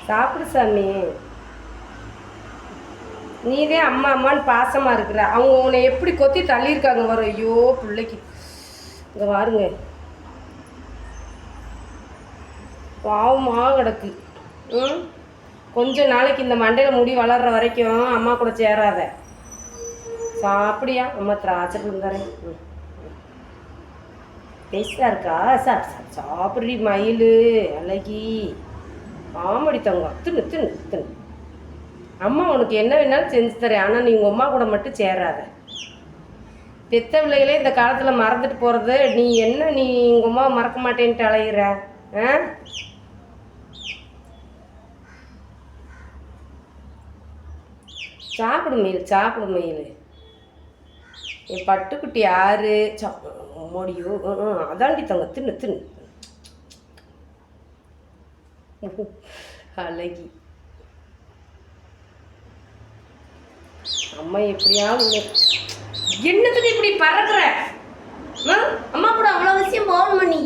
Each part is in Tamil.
சாப்பிடு சாமி. நீதே அம்மா அம்மான்னு பாசமாக இருக்கிற. அவங்க உன்னை எப்படி கொத்தி தள்ளியிருக்காங்க வரும். ஐயோ பிள்ளைக்கு இங்கே வாருங்க, பாவமாக கிடக்கு. கொஞ்ச நாளைக்கு இந்த மண்டையில் முடி வளர்கிற வரைக்கும் அம்மா கூட சேராத. சாப்பிடியா? அம்மா திராட்சை தரேன். டேஸ்டாக இருக்கா? சாப்பிட்றி மயில் அழகி. ஆமாடி தங்கம், தின்னு தின்னு தின்னு. அம்மா உனக்கு என்ன வேணாலும் செஞ்சு தரேன். ஆனால் நீ உங்கள் அம்மா கூட மட்டும் சேராத. பெத்த பிள்ளைகளே இந்த காலத்தில் மறந்துட்டு போகிறது. நீ என்ன, நீ உங்கள் அம்மா மறக்க மாட்டேன்ட்டு அலையிற? சாப்பிடு மயில், சாப்பிடு மயில். என் பட்டுக்குட்டி யாரு? மோடியோ அதாண்டி தங்க, தின்னு தின்னு. அழகி அம்மா எப்படியாவது. என்னத்துக்கு இப்படி பறக்குற? அம்மா கூட அவ்வளோ விஷயம் போகணுமா நீ?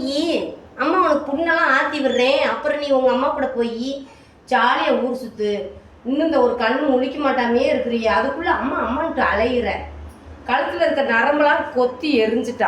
அம்மா உனக்கு புண்ணெல்லாம் ஆற்றி விடுறேன். அப்புறம் நீ உங்கள் அம்மா கூட போய் ஜாலியாக ஊர் சுற்று. இன்னும் இந்த ஒரு கண்ணு முழிக்க மாட்டாமே இருக்கிறீ. அதுக்குள்ளே அம்மா அம்மான்ட்டு அலையிற. கழுத்தில் இருக்க நரம்பெல்லாம் கொத்தி எரிஞ்சிட்டா.